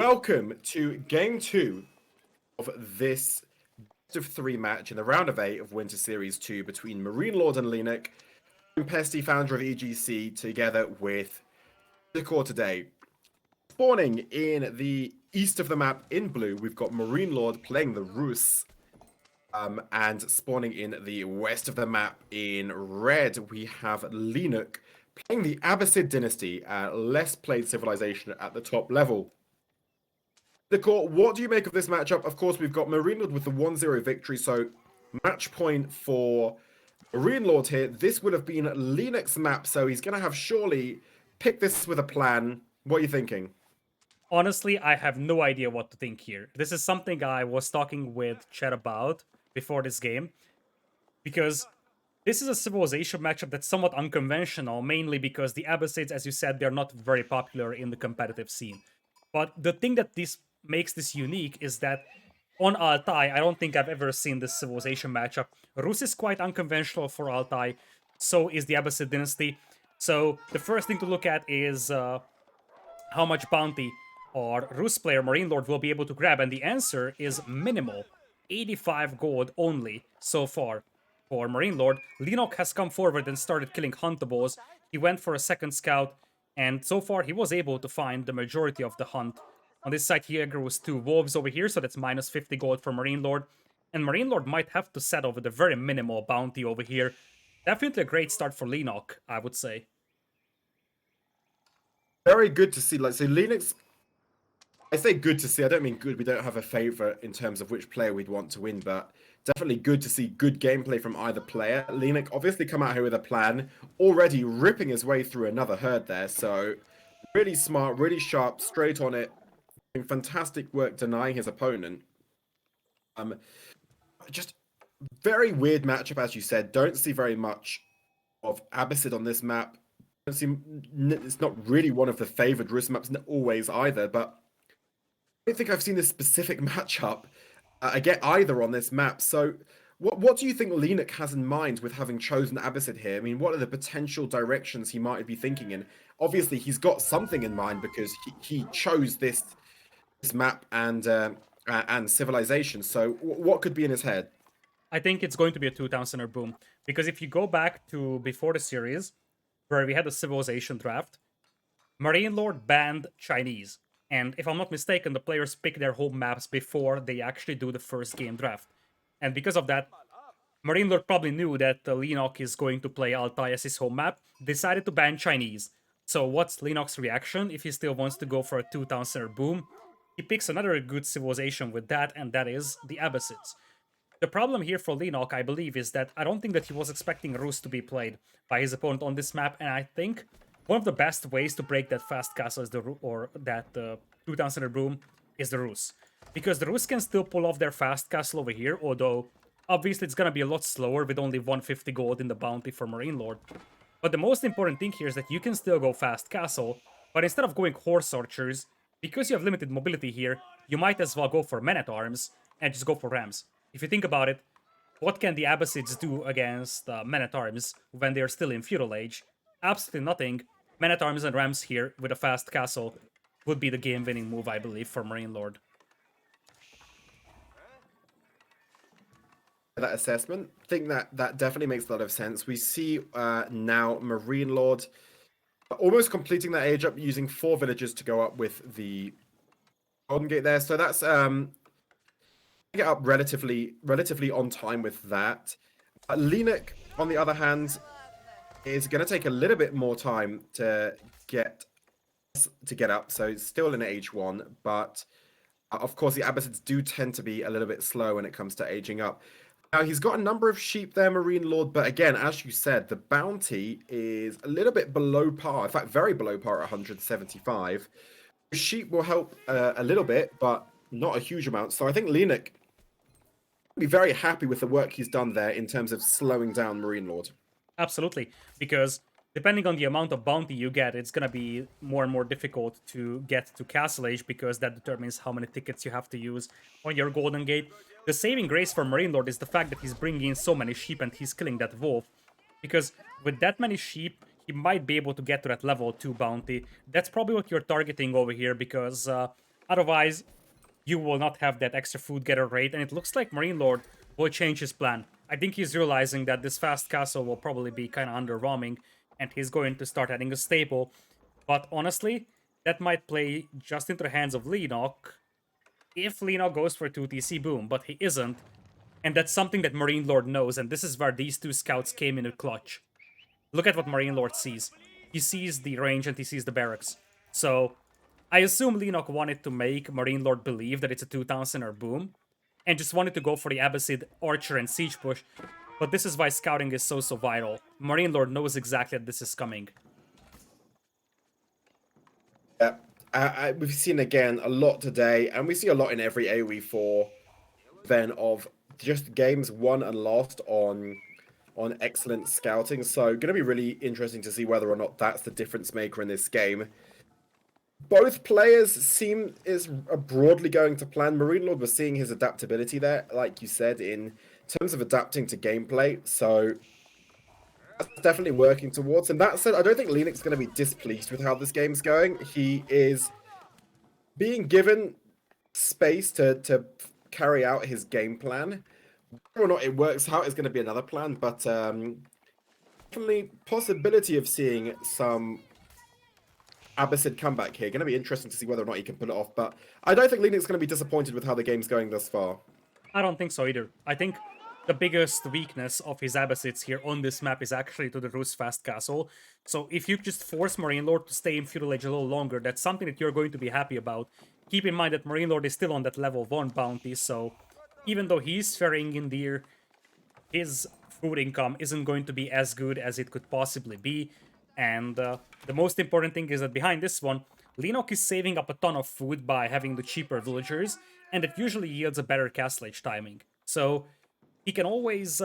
Welcome to game 2 of this best of 3 match in the round of 8 of Winter Series 2 between MarineLorD and Leenock. I'm Pesti, founder of EGC, together with Lidakor today. Spawning in the east of the map in blue, we've got MarineLorD playing the Rus. And spawning in the west of the map in red, we have Leenock playing the Abbasid dynasty, less played civilization at the top level. Lidakor, what do you make of this matchup? Of course, we've got MarineLorD with the 1-0 victory, so match point for MarineLorD here. This would have been Leenock's map, so he's going to have surely picked this with a plan. What are you thinking? Honestly, I have no idea what to think here. This is something I was talking with Chet about before this game, because this is a civilization matchup that's somewhat unconventional, mainly because the Abbasids, as you said, they're not very popular in the competitive scene. But the thing that this makes this unique is that on Altai, I don't think I've ever seen this civilization matchup. Rus is quite unconventional for Altai, so is the Abbasid dynasty. So the first thing to look at is how much bounty our Rus player MarineLorD will be able to grab, and the answer is minimal. 85 gold only so far for MarineLorD. Leenock has come forward and started killing huntables. He went for a second scout, and so far he was able to find the majority of the hunt. On this side, he aggroes 2 wolves over here, so that's minus 50 gold for MarineLorD. And MarineLorD might have to settle with a very minimal bounty over here. Definitely a great start for Leenock, I would say. Very good to see. So Leenock's, I say good to see. I don't mean good. We don't have a favorite in terms of which player we'd want to win, but definitely good to see good gameplay from either player. Leenock obviously come out here with a plan, already ripping his way through another herd there. So really smart, really sharp, straight on it. Doing fantastic work denying his opponent. Just very weird matchup, as you said. Don't see very much of Abbasid on this map. Don't see, it's not really one of the favored Rus maps always either, but I don't think I've seen this specific matchup again either on this map. So what do you think Leenock has in mind with having chosen Abbasid here? I mean, what are the potential directions he might be thinking in? Obviously, he's got something in mind because he chose this map and civilization. So what could be in his head? I think it's going to be a 2-town center boom. Because if you go back to before the series, where we had a civilization draft, MarineLorD banned Chinese. And if I'm not mistaken, the players pick their home maps before they actually do the first game draft. And because of that, MarineLorD probably knew that Leenock is going to play Altai as his home map, decided to ban Chinese. So what's Leenock's reaction if he still wants to go for a 2-town center boom? He picks another good civilization with that, and that is the Abbasids. The problem here for Leenock, I believe, is that I don't think that he was expecting Rus to be played by his opponent on this map, and I think one of the best ways to break that fast castle is that 2-town center boom is the Rus. Because the Rus can still pull off their fast castle over here, although obviously it's gonna be a lot slower with only 150 gold in the bounty for MarineLorD. But the most important thing here is that you can still go fast castle, but instead of going horse archers, because you have limited mobility here, you might as well go for men-at-arms and just go for rams. If you think about it, what can the Abbasids do against men-at-arms when they're still in feudal age? Absolutely nothing. Men-at-arms and rams here with a fast castle would be the game-winning move, I believe, for MarineLorD. That assessment, I think that definitely makes a lot of sense. We see now MarineLorD almost completing that age up using 4 villagers to go up with the Golden Gate there. So that's get up relatively on time with that. Leenock, on the other hand, is going to take a little bit more time to get up. So it's still in H1, but of course the Abbasids do tend to be a little bit slow when it comes to aging up. Now he's got a number of sheep there, MarineLorD, but again, as you said, the bounty is a little bit below par. In fact, very below par at 175. Sheep will help a little bit, but not a huge amount. So I think Leenock will be very happy with the work he's done there in terms of slowing down MarineLorD. Absolutely, because depending on the amount of bounty you get, it's gonna be more and more difficult to get to Castle Age because that determines how many tickets you have to use on your Golden Gate. The saving grace for MarineLorD is the fact that he's bringing in so many sheep and he's killing that wolf, because with that many sheep, he might be able to get to that level 2 bounty. That's probably what you're targeting over here, because Otherwise, you will not have that extra food getter rate, and it looks like MarineLorD will change his plan. I think he's realizing that this fast castle will probably be kind of underwhelming, and he's going to start adding a staple. But honestly, that might play just into the hands of Leenock if Leenock goes for 2TC boom, but he isn't. And that's something that MarineLorD knows, and this is where these two scouts came in a clutch. Look at what MarineLorD sees. He sees the range and he sees the barracks. So I assume Leenock wanted to make MarineLorD believe that it's a 2000 or boom, and just wanted to go for the Abbasid Archer and Siege push. But this is why scouting is so vital. MarineLorD knows exactly that this is coming. Yeah, we've seen again a lot today, and we see a lot in every AoE4 event of just games won and lost on excellent scouting. So going to be really interesting to see whether or not that's the difference maker in this game. Both players seem are broadly going to plan. MarineLorD was seeing his adaptability there, like you said, in terms of adapting to gameplay. So that's definitely working towards. And that said, I don't think Leenock's going to be displeased with how this game's going. He is being given space to carry out his game plan. Whether or not it works out is going to be another plan, but definitely possibility of seeing some Abbasid comeback here. Going to be interesting to see whether or not he can pull it off, but I don't think Leenock's going to be disappointed with how the game's going thus far. I don't think so either. I think the biggest weakness of his Abbasids here on this map is actually to the Rus Fast Castle. So if you just force MarineLorD to stay in Feudal Age a little longer, that's something that you're going to be happy about. Keep in mind that MarineLorD is still on that level 1 bounty, so even though he's ferrying in deer, his food income isn't going to be as good as it could possibly be. And the most important thing is that behind this one, Leenock is saving up a ton of food by having the cheaper villagers, and it usually yields a better Castle Age timing. So he can always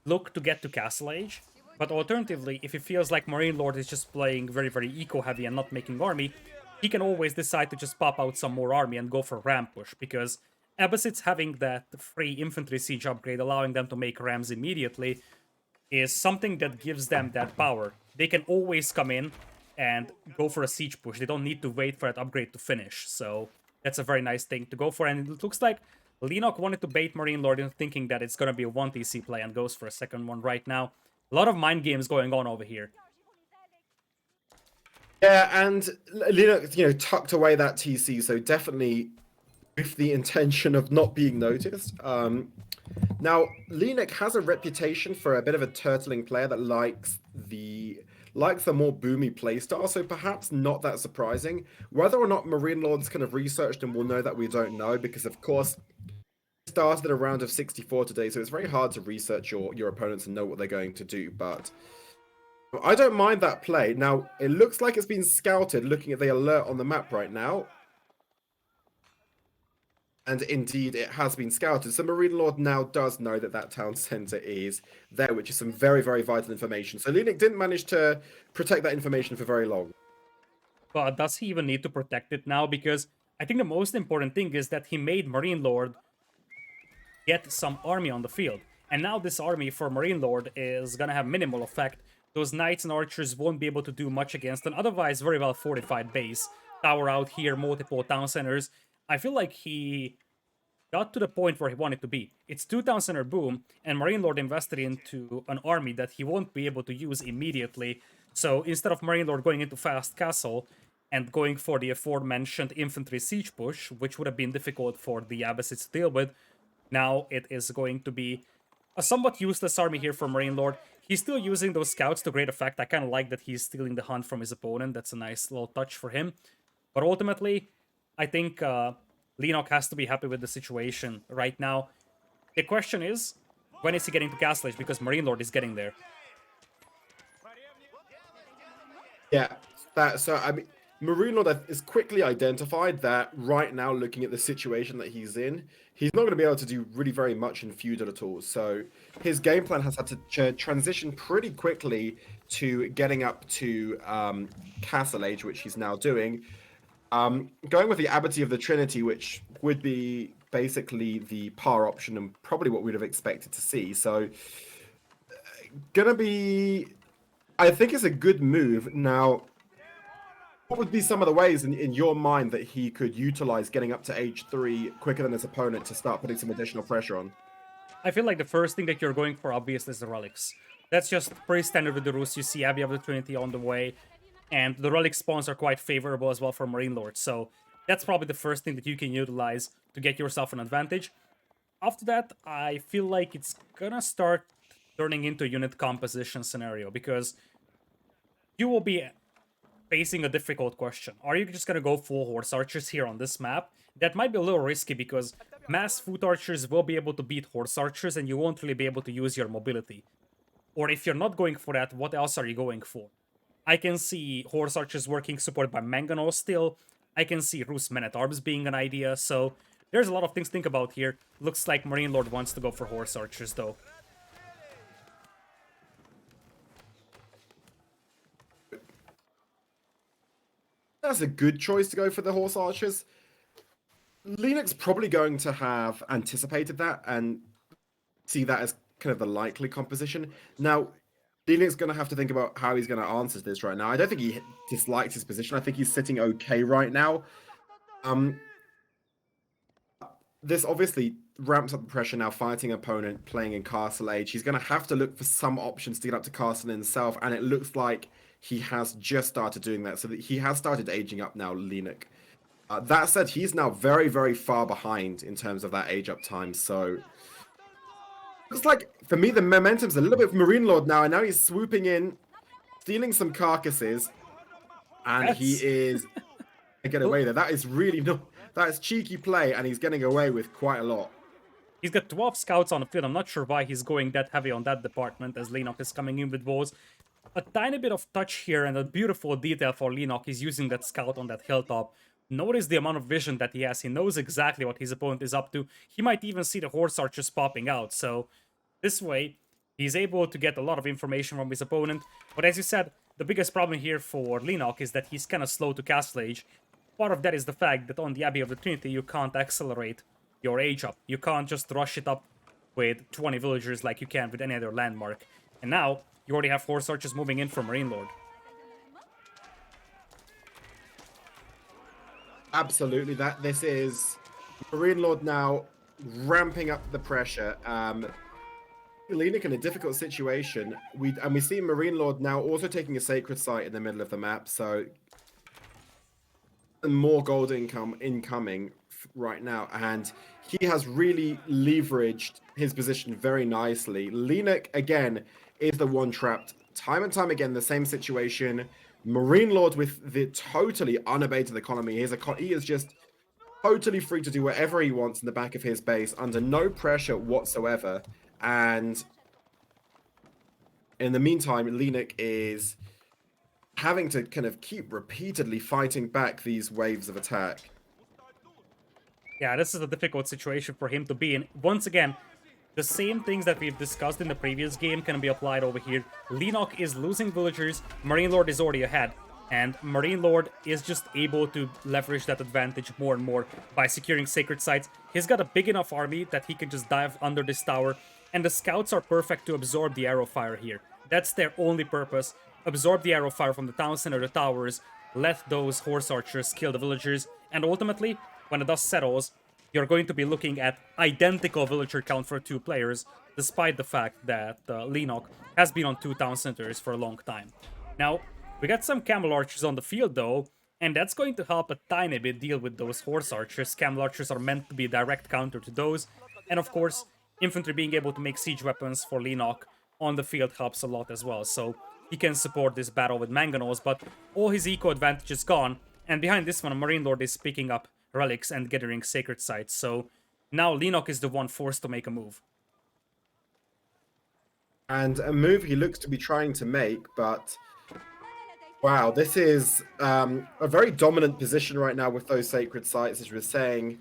look to get to Castle Age, but alternatively, if he feels like MarineLorD is just playing very eco-heavy and not making army, he can always decide to just pop out some more army and go for ram push, because Abbasids having that free infantry siege upgrade allowing them to make rams immediately is something that gives them that power. They can always come in and go for a siege push. They don't need to wait for that upgrade to finish. So that's a very nice thing to go for. And it looks like Leenock wanted to bait MarineLorD into thinking that it's going to be a 1TC play and goes for a second one right now. A lot of mind games going on over here. Yeah, and Leenock, tucked away that TC, so definitely with the intention of not being noticed. Now, Leenock has a reputation for a bit of a turtling player that likes the more boomy playstyle, so perhaps not that surprising. Whether or not MarineLorD's kind of researched him, we'll know that we don't know, because of course, he started at a round of 64 today, so it's very hard to research your opponents and know what they're going to do, but I don't mind that play. Now, it looks like it's been scouted, looking at the alert on the map right now. And indeed, it has been scouted. So MarineLorD now does know that that town center is there, which is some very vital information. So Leenock didn't manage to protect that information for very long. But does he even need to protect it now? Because I think the most important thing is that he made MarineLorD get some army on the field. And now this army for MarineLorD is gonna have minimal effect. Those knights and archers won't be able to do much against an otherwise very well fortified base. Tower out here, multiple town centers. I feel like he got to the point where he wanted to be. It's 2 town center boom, and MarineLorD invested into an army that he won't be able to use immediately. So instead of MarineLorD going into Fast Castle and going for the aforementioned infantry siege push, which would have been difficult for the Abbasids to deal with, now it is going to be a somewhat useless army here for MarineLorD. He's still using those scouts to great effect. I kind of like that he's stealing the hunt from his opponent. That's a nice little touch for him. But ultimately, I think Leenock has to be happy with the situation right now. The question is, when is he getting to Castle Age? Because MarineLorD is getting there. Yeah, I mean, MarineLorD is quickly identified that right now, looking at the situation that he's in, he's not going to be able to do really very much in feudal at all. So his game plan has had to transition pretty quickly to getting up to Castle Age, which he's now doing. Going with the Abbey of the Trinity, which would be basically the par option and probably what we'd have expected to see. So, gonna be, I think it's a good move. Now, What would be some of the ways in your mind that he could utilize getting up to H3 quicker than his opponent to start putting some additional pressure on? I feel like the first thing that you're going for, obviously, is the relics. That's just pretty standard with the Rus. You see Abbey of the Trinity on the way, and the relic spawns are quite favorable as well for MarineLorD. So that's probably the first thing that you can utilize to get yourself an advantage. After that, I feel like it's gonna start turning into a unit composition scenario, because you will be facing a difficult question. Are you just gonna go full horse archers here on this map? That might be a little risky, because mass foot archers will be able to beat horse archers and you won't really be able to use your mobility. Or if you're not going for that, what else are you going for? I can see horse archers working supported by mangonels still. I can see Rus men-at-arms being an idea, so there's a lot of things to think about here. Looks like MarineLorD wants to go for horse archers though. That's a good choice to go for the horse archers. Leenock's probably going to have anticipated that and see that as kind of the likely composition. Now, Leenock's going to have to think about how he's going to answer this right now. I don't think he dislikes his position. I think he's sitting okay right now. This obviously ramps up the pressure now, fighting opponent, playing in Castle Age. He's going to have to look for some options to get up to Castle himself, and it looks like he has just started doing that, so that he has started aging up now, Leenock. That said, he's now very, very far behind in terms of that age up time, so looks like, for me, the momentum's a little bit of MarineLorD now, and now he's swooping in, stealing some carcasses, and he is get away there. That is really not... That is cheeky play, and he's getting away with quite a lot. He's got 12 scouts on the field. I'm not sure why he's going that heavy on that department, as Leenock is coming in with walls. A tiny bit of touch here, and a beautiful detail for Leenock. He's using that scout on that hilltop. Notice the amount of vision that he has. He knows exactly what his opponent is up to. He might even see the horse archers popping out. So this way, he's able to get a lot of information from his opponent. But as you said, the biggest problem here for Leenock is that he's kind of slow to Castle Age. Part of that is the fact that on the Abbey of the Trinity, you can't accelerate your age up. You can't just rush it up with 20 villagers like you can with any other landmark. And now, you already have horse archers moving in for MarineLorD. Absolutely, this is MarineLorD now ramping up the pressure. Leenock in a difficult situation. We see MarineLorD now also taking a sacred site in the middle of the map, so more gold incoming right now, and he has really leveraged his position very nicely. Leenock again is the one trapped time and time again, the same situation. MarineLorD with the totally unabated economy. He is just totally free to do whatever he wants in the back of his base under no pressure whatsoever. And in the meantime, Leenock is having to kind of keep repeatedly fighting back these waves of attack. Yeah, this is a difficult situation for him to be in. Once again, the same things that we've discussed in the previous game can be applied over here. Leenock is losing villagers, MarineLorD is already ahead, and MarineLorD is just able to leverage that advantage more and more by securing sacred sites. He's got a big enough army that he can just dive under this tower, and the scouts are perfect to absorb the arrow fire here. That's their only purpose. Absorb the arrow fire from the town center, the towers, let those horse archers kill the villagers, and ultimately, when the dust settles, you're going to be looking at identical villager count for two players, despite the fact that Leenock has been on two town centers for a long time. Now, we got some camel archers on the field though, and that's going to help a tiny bit deal with those horse archers. Camel archers are meant to be a direct counter to those, and of course, infantry being able to make siege weapons for Leenock on the field helps a lot as well, so he can support this battle with mangonels, but all his eco advantage is gone, and behind this one, MarineLorD is picking up relics and gathering sacred sites, so now Leenock is the one forced to make a move. And a move he looks to be trying to make, but wow, this is a very dominant position right now with those sacred sites, as you were saying.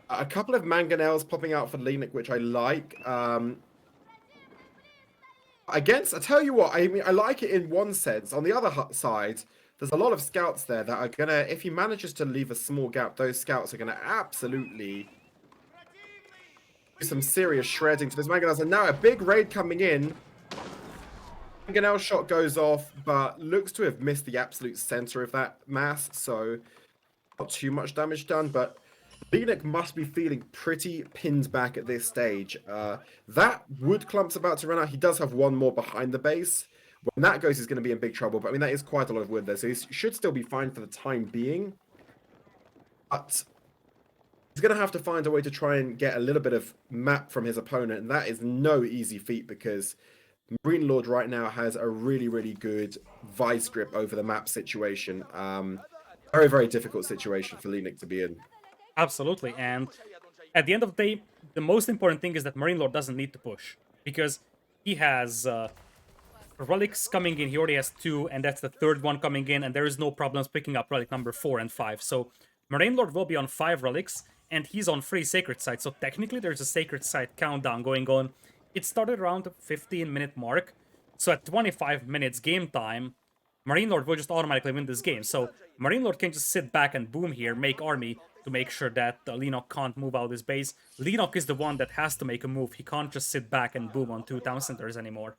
A couple of mangonels popping out for Leenock, which I like. I tell you what, I mean, I like it in one sense. On the other side, there's a lot of scouts there that are gonna, if he manages to leave a small gap, those scouts are gonna absolutely do some serious shredding to this mangonels. And now a big raid coming in. Mangonel shot goes off, but looks to have missed the absolute center of that mass, so not too much damage done, but Leenock must be feeling pretty pinned back at this stage. That wood clump's about to run out. He does have one more behind the base. When that goes, he's going to be in big trouble, but I mean, that is quite a lot of wood there, so he should still be fine for the time being. But he's going to have to find a way to try and get a little bit of map from his opponent, and that is no easy feat because MarineLorD right now has a really, really good vice grip over the map situation. Very, very difficult situation for Leenock to be in. Absolutely, and at the end of the day, the most important thing is that MarineLorD doesn't need to push, because he has relics coming in. He already has 2, and that's the 3rd one coming in, and there is no problems picking up relic number 4 and 5. So MarineLorD will be on 5 relics, and he's on 3 sacred sites. So technically, there's a sacred site countdown going on. It started around the 15-minute mark, so at 25 minutes game time, MarineLorD will just automatically win this game. So MarineLorD can just sit back and boom here, make army to make sure that Leenock can't move out of his base. Leenock is the one that has to make a move. He can't just sit back and boom on 2 town centers anymore.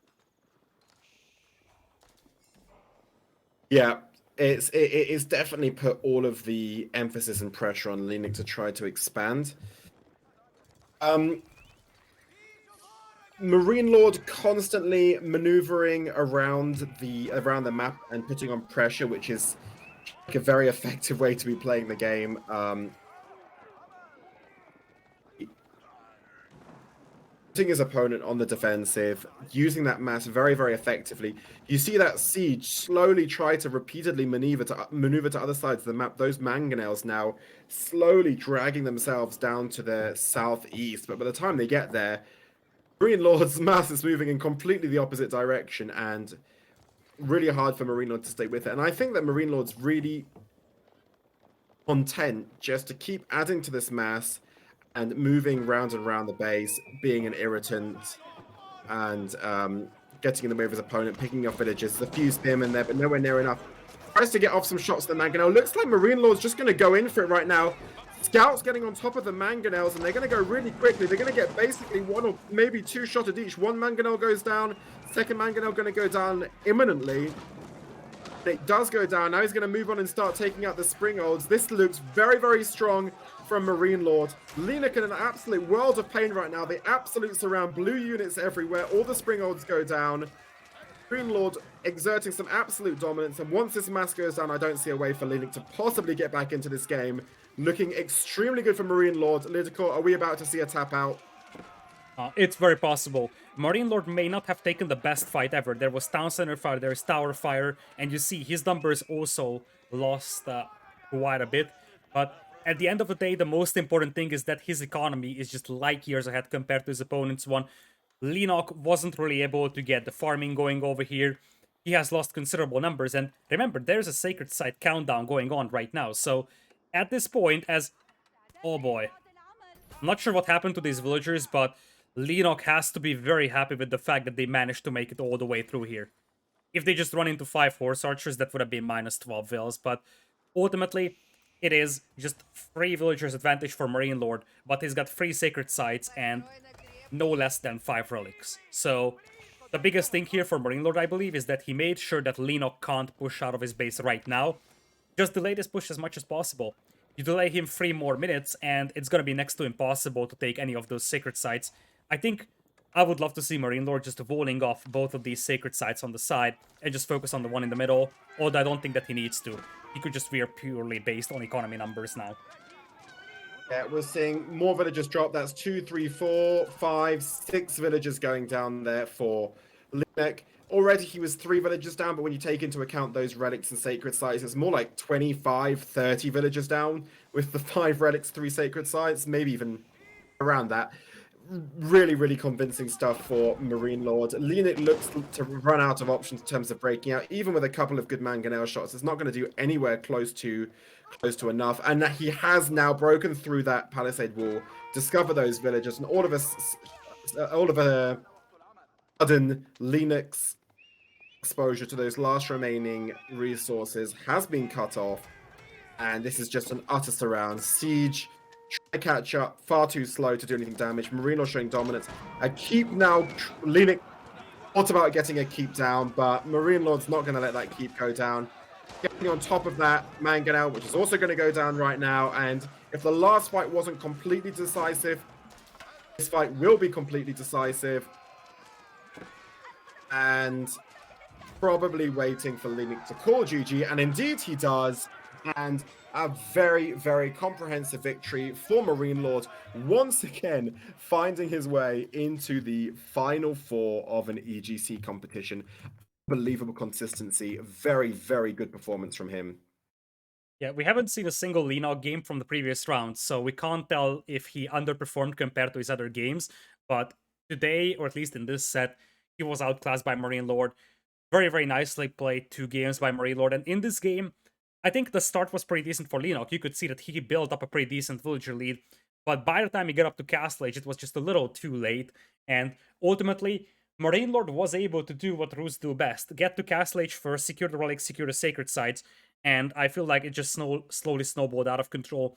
Yeah, it's definitely put all of the emphasis and pressure on Leenock to try to expand. MarineLorD constantly maneuvering around the map and putting on pressure, which is like a very effective way to be playing the game. Putting his opponent on the defensive, using that mass very, very effectively. You see that siege slowly try to repeatedly maneuver to other sides of the map. Those mangonels now slowly dragging themselves down to the southeast, but by the time they get there, MarineLorD's mass is moving in completely the opposite direction, and really hard for MarineLorD to stay with it. And I think that MarineLorD's really content just to keep adding to this mass and moving round and round the base, being an irritant, and getting in the way of his opponent, picking off villages. There's a few spearmen there, but nowhere near enough. Tries to get off some shots to the Mangonel. Looks like MarineLorD's just going to go in for it right now. Scouts getting on top of the Mangonels, and they're going to go really quickly. They're going to get basically 1 or maybe 2 shots at each. One Mangonel goes down. Second Mangonel going to go down imminently. It does go down. Now he's going to move on and start taking out the Springolds. This looks very, very strong from MarineLorD. Leenock in an absolute world of pain right now. The absolute surround. Blue units everywhere. All the Springolds go down. MarineLorD exerting some absolute dominance. And once this mass goes down, I don't see a way for Leenock to possibly get back into this game. Looking extremely good for MarineLorD. Lidakor, are we about to see a tap out? It's very possible. MarineLorD may not have taken the best fight ever. There was Town Center fire, there's Tower fire, and you see his numbers also lost quite a bit. But at the end of the day, the most important thing is that his economy is just light years ahead compared to his opponent's one. Leenock wasn't really able to get the farming going over here. He has lost considerable numbers, and remember, there's a sacred site countdown going on right now. So at this point, oh boy, I'm not sure what happened to these villagers, but Leenock has to be very happy with the fact that they managed to make it all the way through here. If they just run into 5 horse archers, that would have been minus 12 vills, but ultimately, it is just 3 villagers advantage for MarineLorD, but he's got 3 sacred sites and no less than 5 relics. So the biggest thing here for MarineLorD, I believe, is that he made sure that Leenock can't push out of his base right now. Just delay this push as much as possible. You delay him 3 more minutes, and it's gonna be next to impossible to take any of those sacred sites. I think I would love to see MarineLorD just walling off both of these sacred sites on the side and just focus on the one in the middle, although I don't think that he needs to. He could just veer purely based on economy numbers now. Yeah, we're seeing more villagers drop. That's 2, 3, 4, 5, 6 villagers going down there for Leenock. Already he was 3 villagers down, but when you take into account those relics and sacred sites, it's more like 25, 30 villagers down with the 5 relics, 3 sacred sites, maybe even around that. Really, really convincing stuff for MarineLorD. Leenock looks to run out of options in terms of breaking out. Even with a couple of good Mangonel shots, it's not going to do anywhere close to enough. And he has now broken through that palisade wall, discovered those villagers, and all of a sudden, Leenock's exposure to those last remaining resources has been cut off. And this is just an utter surround. Siege, try to catch up, far too slow to do anything damage. MarineLorD showing dominance. I keep now Leenock thought about getting a keep down, but MarineLorD's not going to let that keep go down. Getting on top of that, Mangonel, which is also going to go down right now. And if the last fight wasn't completely decisive, this fight will be completely decisive. And probably waiting for Leenock to call GG, and indeed he does. And a very, very comprehensive victory for MarineLorD, once again finding his way into the final four of an EGC competition. Unbelievable consistency, very, very good performance from him. Yeah, we haven't seen a single Leenock game from the previous round, so we can't tell if he underperformed compared to his other games. But today, or at least in this set, he was outclassed by MarineLorD. Very, very nicely played 2 games by MarineLorD. And in this game, I think the start was pretty decent for Leenock. You could see that he built up a pretty decent villager lead. But by the time he got up to Castle Age, it was just a little too late. And ultimately, MarineLorD was able to do what Rus do best. Get to Castle Age first, secure the relics, secure the sacred sites. And I feel like it just slowly snowballed out of control.